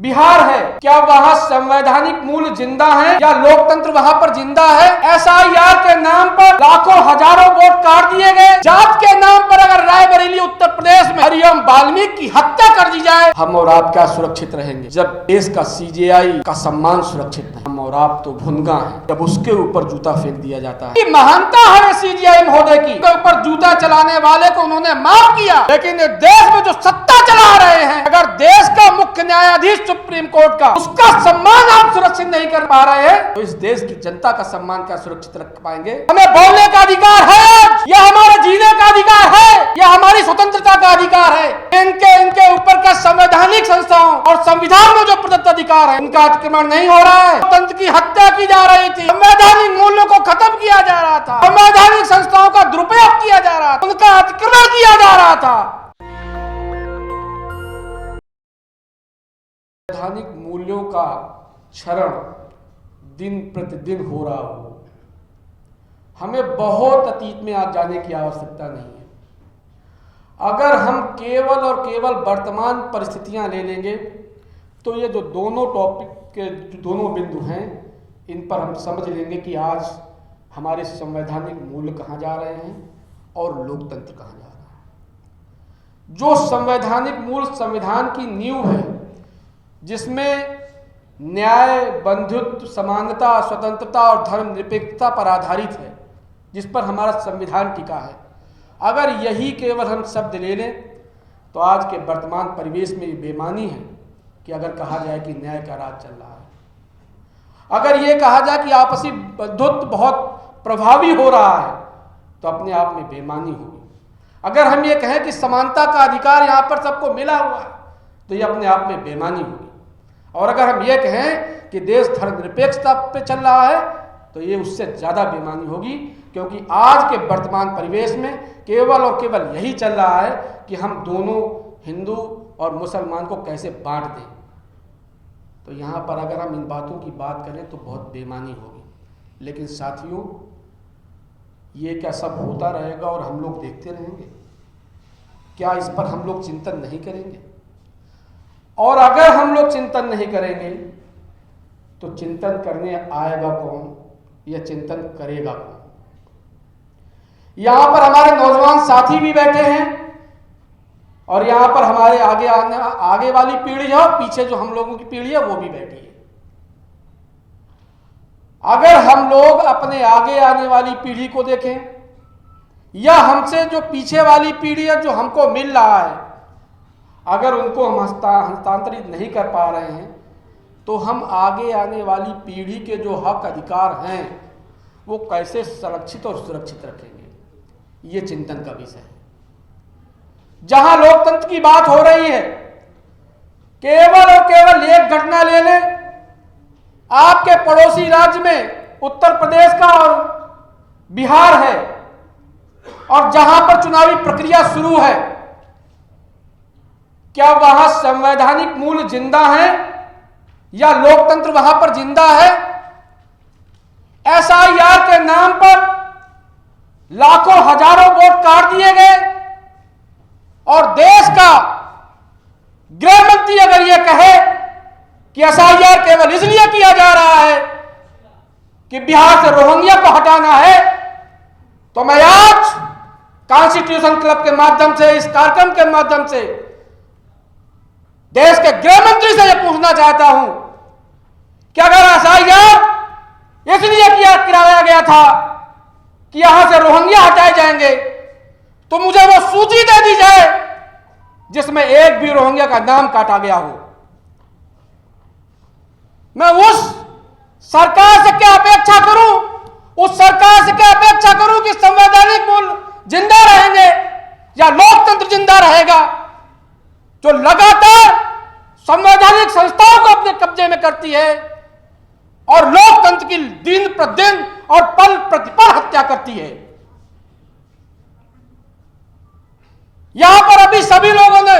बिहार है, क्या वहाँ संवैधानिक मूल्य जिंदा है या लोकतंत्र वहाँ पर जिंदा है? एसआईआर के नाम पर लाखों हजारों वोट काट दिए गए। जात के नाम पर अगर रायबरेली उत्तर प्रदेश में हरिओम वाल्मीकि की हत्या कर दी जाए, हम और आप क्या सुरक्षित रहेंगे? जब देश का सीजेआई का सम्मान सुरक्षित है, हम और आप तो भुनगा हैं जब उसके ऊपर जूता फेंक दिया जाता है। महानता है सीजेआई महोदय की, ऊपर जूता चलाने वाले को उन्होंने माफ किया, लेकिन देश में जो सत्ता चला रहे हैं, अगर देश का मुख्य न्यायाधीश सुप्रीम कोर्ट का उसका सम्मान आप सुरक्षित नहीं कर पा रहे हैं, तो इस देश की जनता का सम्मान क्या सुरक्षित रख पाएंगे? हमें बोलने का अधिकार है, यह हमारे जीने का अधिकार है, यह हमारी स्वतंत्रता का अधिकार है। इनके ऊपर का संवैधानिक संस्थाओं और संविधान में जो प्रदत्त अधिकार है, इनका अतिक्रमण नहीं हो रहा है। लोकतंत्र की हत्या की जा रही थी, संवैधानिक मूल्यों को खत्म किया जा रहा था, संवैधानिक संस्थाओं का दुरुपयोग किया जा रहा था, उनका अतिक्रमण किया जा रहा था। संवैधानिक मूल्यों का क्षरण दिन प्रतिदिन हो रहा हो, हमें बहुत अतीत में आज जाने की आवश्यकता नहीं है। अगर हम केवल और केवल वर्तमान परिस्थितियां ले लेंगे तो ये जो दोनों टॉपिक के दोनों बिंदु हैं, इन पर हम समझ लेंगे कि आज हमारे संवैधानिक मूल्य कहाँ जा रहे हैं और लोकतंत्र कहाँ जा रहा है। जो संवैधानिक मूल्य संविधान की नींव है, जिसमें न्याय, बंधुत्व, समानता, स्वतंत्रता और धर्मनिरपेक्षता पर आधारित है, जिस पर हमारा संविधान टिका है, अगर यही केवल हम शब्द ले लें तो आज के वर्तमान परिवेश में ये बेईमानी है कि अगर कहा जाए कि न्याय का राज चल रहा है, अगर ये कहा जाए कि आपसी बंधुत्व बहुत प्रभावी हो रहा है, तो अपने आप में बेईमानी होगी। अगर हम ये कहें कि समानता का अधिकार यहाँ पर सबको मिला हुआ है, तो ये अपने आप में बेईमानी होगी। और अगर हम ये कहें कि देश धर्मनिरपेक्षता पे चल रहा है, तो ये उससे ज़्यादा बेईमानी होगी, क्योंकि आज के वर्तमान परिवेश में केवल और केवल यही चल रहा है कि हम दोनों हिंदू और मुसलमान को कैसे बांट दें। तो यहाँ पर अगर हम इन बातों की बात करें तो बहुत बेईमानी होगी। लेकिन साथियों, ये क्या सब होता रहेगा और हम लोग देखते रहेंगे? क्या इस पर हम लोग चिंतन नहीं करेंगे? और अगर हम लोग चिंतन नहीं करेंगे तो चिंतन करने आएगा कौन या चिंतन करेगा कौन? यहां पर हमारे नौजवान साथी भी बैठे हैं और यहां पर हमारे आगे वाली पीढ़ी है और पीछे जो हम लोगों की पीढ़ी है वो भी बैठी है। अगर हम लोग अपने आगे आने वाली पीढ़ी को देखें या हमसे जो पीछे वाली पीढ़ी है जो हमको मिल रहा है, अगर उनको हम हस्तांतरित नहीं कर पा रहे हैं, तो हम आगे आने वाली पीढ़ी के जो हक अधिकार हैं वो कैसे संरक्षित और सुरक्षित रखेंगे? ये चिंतन का विषय है। जहां लोकतंत्र की बात हो रही है, केवल और केवल एक घटना ले लें, आपके पड़ोसी राज्य में उत्तर प्रदेश का और बिहार है, और जहां पर चुनावी प्रक्रिया शुरू है, क्या वहां संवैधानिक मूल्य जिंदा है या लोकतंत्र वहां पर जिंदा है? एसआईआर के नाम पर लाखों हजारों वोट काट दिए गए और देश का गृह मंत्री अगर यह कहे कि एसआईआर केवल इसलिए किया जा रहा है कि बिहार से रोहिंग्या को हटाना है, तो मैं आज कॉन्स्टिट्यूशन क्लब के माध्यम से, इस कार्यक्रम के माध्यम से देश के गृह मंत्री से यह पूछना चाहता हूं कि अगर एसआईआर इसलिए कराया गया था कि यहां से रोहिंग्या हटाए जाएंगे, तो मुझे वो सूची दे दी जाए जिसमें एक भी रोहिंग्या का नाम काटा गया हो। मैं उस सरकार से क्या अपेक्षा करूं? उस सरकार से क्या अपेक्षा करूं कि संवैधानिक मूल्य जिंदा रहेंगे या लोकतंत्र जिंदा रहेगा, जो लगातार संवैधानिक संस्थाओं को अपने कब्जे में करती है और लोकतंत्र की दिन प्रतिदिन और पल प्रतिपल हत्या करती है। यहां पर अभी सभी लोगों ने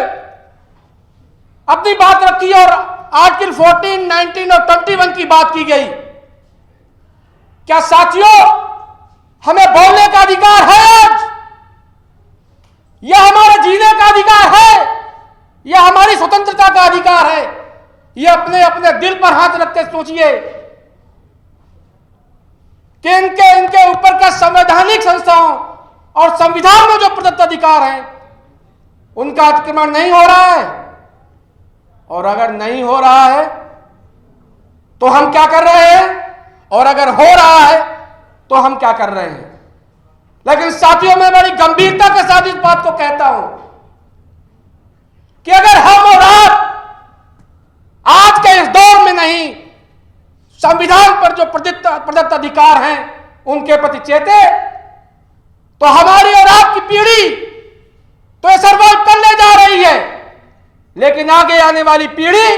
अपनी बात रखी और आर्टिकल 14, 19 और 21 की बात की गई। क्या साथियों, हमें बोलने का अधिकार है आज? यह हमारे जीने का अधिकार है, यह हमारी स्वतंत्रता का अधिकार है। ये अपने अपने दिल पर हाथ रख के सोचिए कि इनके ऊपर का संवैधानिक संस्थाओं और संविधान में जो प्रदत्त अधिकार हैं उनका अतिक्रमण नहीं हो रहा है। और अगर नहीं हो रहा है तो हम क्या कर रहे हैं, और अगर हो रहा है तो हम क्या कर रहे हैं। लेकिन साथियों, मैं बड़ी गंभीरता के साथ इस बात को कहता हूं कि अगर हम और आप आज के इस दौर में नहीं संविधान पर जो प्रदत्त अधिकार हैं उनके प्रति चेते, तो हमारी और आपकी पीढ़ी तो ये सर्वाइव कर ले जा रही है, लेकिन आगे आने वाली पीढ़ी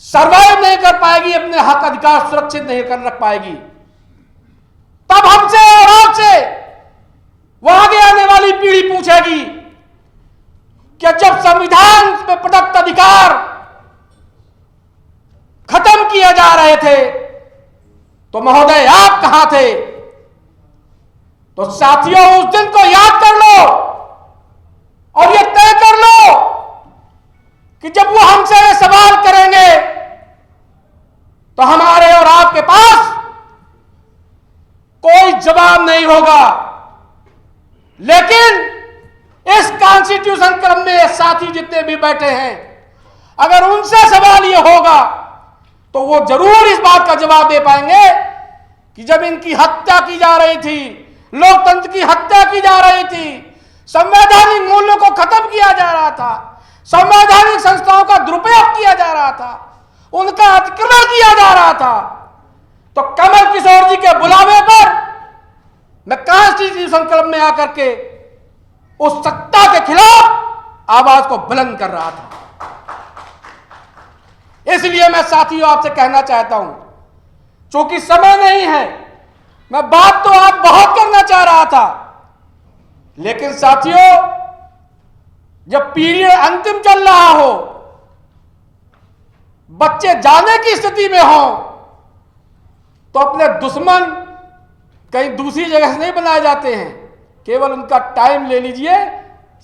सर्वाइव नहीं कर पाएगी, अपने हक अधिकार सुरक्षित नहीं कर रख पाएगी। तब हमसे और आपसे वो आगे आने वाली पीढ़ी पूछेगी कि जब संविधान में प्रदत्त अधिकार खत्म किए जा रहे थे तो महोदय आप कहां थे। तो साथियों, उस दिन को याद कर लो और ये तय कर लो कि जब वो हमसे ये सवाल करेंगे तो हमारे और आपके पास कोई जवाब नहीं होगा। लेकिन इस कॉन्स्टिट्यूशन क्लब में साथी जितने भी बैठे हैं, अगर उनसे सवाल ये होगा तो वो जरूर इस बात का जवाब दे पाएंगे कि जब इनकी हत्या की जा रही थी, लोकतंत्र की हत्या की जा रही थी, संवैधानिक मूल्यों को खत्म किया जा रहा था, संवैधानिक संस्थाओं का दुरुपयोग किया जा रहा था, उनका अतिक्रमण किया जा रहा था, तो कमल किशोर जी के बुलावे पर मैं कॉन्स्टिट्यूशन क्लब में आकर के उस सत्ता के खिलाफ आवाज को बुलंद कर रहा था। इसलिए मैं साथियों आपसे कहना चाहता हूं, चूंकि समय नहीं है, मैं बात तो आज बहुत करना चाह रहा था, लेकिन साथियों जब पीरियड अंतिम चल रहा हो, बच्चे जाने की स्थिति में हो, तो अपने दुश्मन कहीं दूसरी जगह से नहीं बनाए जाते हैं, केवल उनका टाइम ले लीजिए,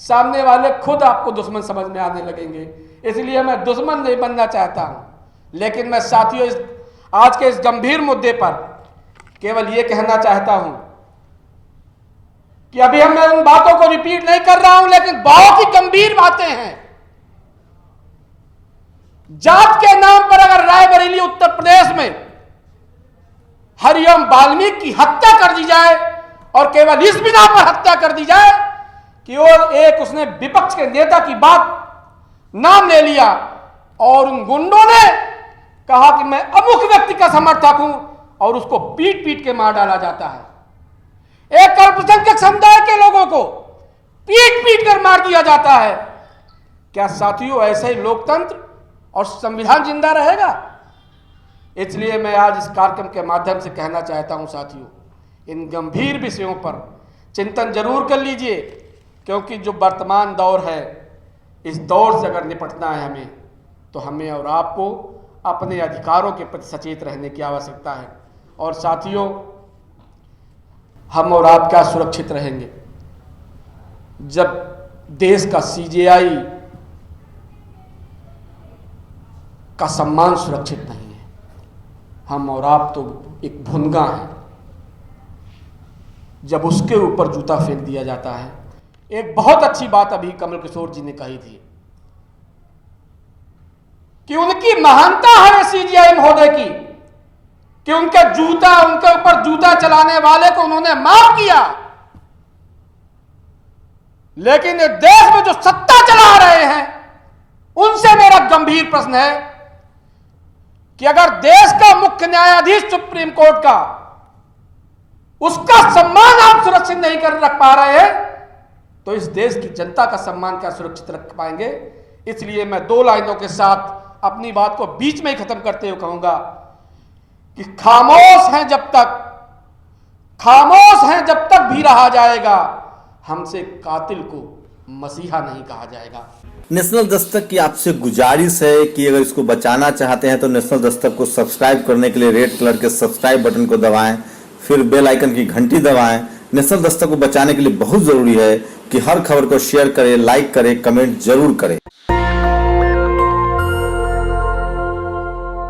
सामने वाले खुद आपको दुश्मन समझ में आने लगेंगे। इसलिए मैं दुश्मन नहीं बनना चाहता हूं, लेकिन मैं साथियों आज के इस गंभीर मुद्दे पर केवल यह कहना चाहता हूं कि अभी मैं उन बातों को रिपीट नहीं कर रहा हूं, लेकिन बहुत ही गंभीर बातें हैं। जात के नाम पर अगर रायबरेली उत्तर प्रदेश में हरिओम वाल्मीकि की हत्या कर दी जाए, और केवल इस बिना पर हत्या कर दी जाए कि वो एक उसने विपक्ष के नेता की बात नाम ले लिया और उन गुंडों ने कहा कि मैं अमुक व्यक्ति का समर्थक हूं, और उसको पीट पीट के मार डाला जाता है। एक अल्पसंख्यक समुदाय के लोगों को पीट पीट कर मार दिया जाता है। क्या साथियों ऐसे ही लोकतंत्र और संविधान जिंदा रहेगा? इसलिए मैं आज इस कार्यक्रम के माध्यम से कहना चाहता हूं साथियों, इन गंभीर विषयों पर चिंतन जरूर कर लीजिए, क्योंकि जो वर्तमान दौर है, इस दौर से अगर निपटना है हमें, तो हमें और आपको अपने अधिकारों के प्रति सचेत रहने की आवश्यकता है। और साथियों, हम और आप क्या सुरक्षित रहेंगे जब देश का सीजेआई का सम्मान सुरक्षित नहीं है। हम और आप तो एक भुनगा है, जब उसके ऊपर जूता फेंक दिया जाता है। एक बहुत अच्छी बात अभी कमल किशोर जी ने कही थी कि उनकी महानता है सीजेआई महोदय की, कि उनके ऊपर जूता चलाने वाले को उन्होंने माफ किया। लेकिन इस देश में जो सत्ता चला रहे हैं, उनसे मेरा गंभीर प्रश्न है कि अगर देश का मुख्य न्यायाधीश सुप्रीम कोर्ट का, उसका सम्मान आप सुरक्षित नहीं कर रख पा रहे हैं, तो इस देश की जनता का सम्मान क्या सुरक्षित रख पाएंगे? इसलिए मैं दो लाइनों के साथ अपनी बात को बीच में ही खत्म करते हुए कहूंगा कि खामोश हैं जब तक भी रहा जाएगा, हमसे कातिल को मसीहा नहीं कहा जाएगा। नेशनल दस्तक की आपसे गुजारिश है कि अगर इसको बचाना चाहते हैं तो नेशनल दस्तक को सब्सक्राइब करने के लिए रेड कलर के सब्सक्राइब बटन को दबाएं, फिर बेल आइकन की घंटी दबाएं। नेशनल दस्तक को बचाने के लिए बहुत जरूरी है कि हर खबर को शेयर करें, लाइक करें, कमेंट जरूर करें।